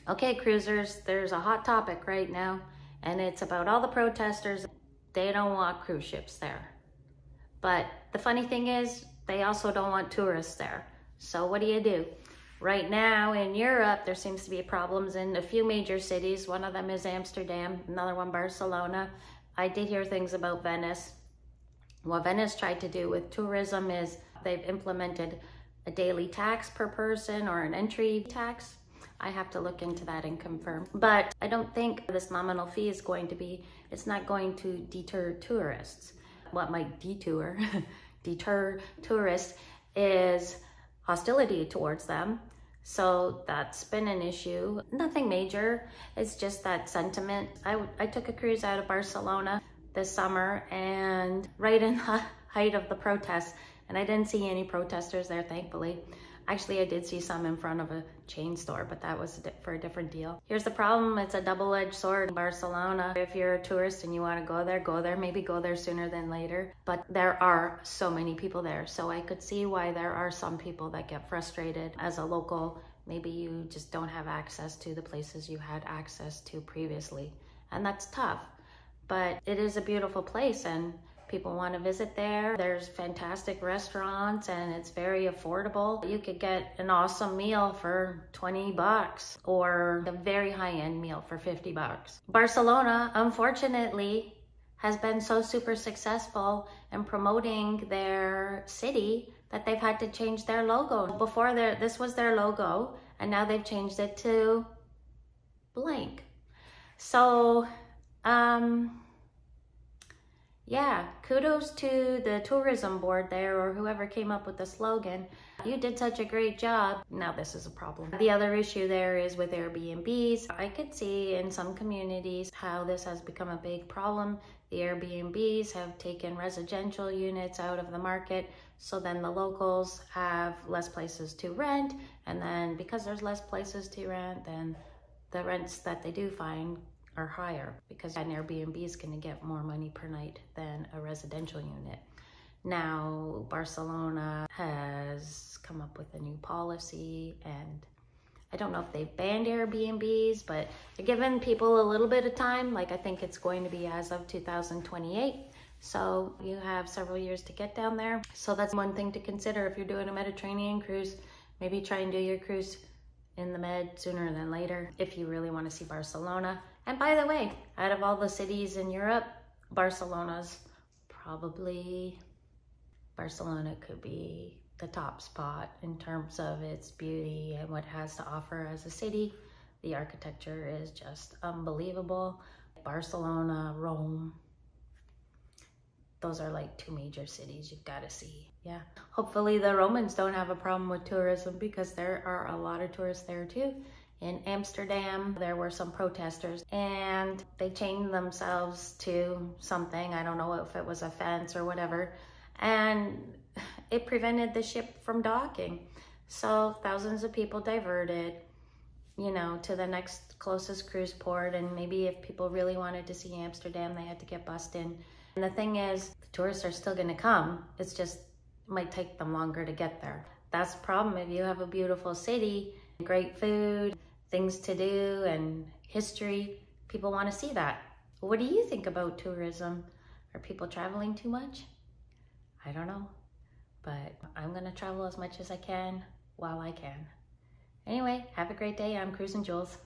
Okay, cruisers, there's a hot topic right now, and it's about all the protesters. They don't want cruise ships there. But the funny thing is, they also don't want tourists there. So what do? Right now in Europe, there seems to be problems in a few major cities. One of them is Amsterdam, another one Barcelona. I did hear things about Venice. What Venice tried to do with tourism is they've implemented a daily tax per person or an entry tax. I have to look into that and confirm. But I don't think this nominal fee is going to be, it's not going to deter tourists. What might deter tourists is hostility towards them. So that's been an issue. Nothing major, it's just that sentiment. I took a cruise out of Barcelona this summer and right in the height of the protests, and I didn't see any protesters there, thankfully. Actually, I did see some in front of a chain store, but that was for a different deal. Here's the problem, it's a double-edged sword in Barcelona. If you're a tourist and you want to go there, maybe go there sooner than later. But there are so many people there, so I could see why there are some people that get frustrated. As a local, maybe you just don't have access to the places you had access to previously, and that's tough. But it is a beautiful place and people want to visit there. There's fantastic restaurants and it's very affordable. You could get an awesome meal for 20 bucks or a very high-end meal for 50 bucks. Barcelona, unfortunately, has been so super successful in promoting their city that they've had to change their logo. Before this was their logo and now they've changed it to blank. So, yeah, kudos to the tourism board there or whoever came up with the slogan. You did such a great job. Now this is a problem. The other issue there is with Airbnbs. I could see in some communities how this has become a big problem. The Airbnbs have taken residential units out of the market, so then the locals have less places to rent, and then because there's less places to rent, then the rents that they do find are higher because an Airbnb is going to get more money per night than a residential unit. Now, Barcelona has come up with a new policy, and I don't know if they've banned Airbnbs, but they're giving people a little bit of time. Like I think it's going to be as of 2028. So you have several years to get down there. So that's one thing to consider if you're doing a Mediterranean cruise. Maybe try and do your cruise in the Med sooner than later if you really want to see Barcelona. And by the way, out of all the cities in Europe, Barcelona could be the top spot in terms of its beauty and what it has to offer as a city. The architecture is just unbelievable. Barcelona, Rome, those are like two major cities you've got to see. Yeah, hopefully the Romans don't have a problem with tourism because there are a lot of tourists there too. In Amsterdam, there were some protesters and they chained themselves to something. I don't know if it was a fence or whatever. And it prevented the ship from docking. So thousands of people diverted, you know, to the next closest cruise port. And maybe if people really wanted to see Amsterdam, they had to get bussed in. And the thing is, the tourists are still gonna come. It's just might take them longer to get there. That's the problem. If you have a beautiful city, great food, things to do, and history, people want to see that. What do you think about tourism? Are people traveling too much? I don't know, but I'm going to travel as much as I can while I can. Anyway, have a great day. I'm Cruisin Jules.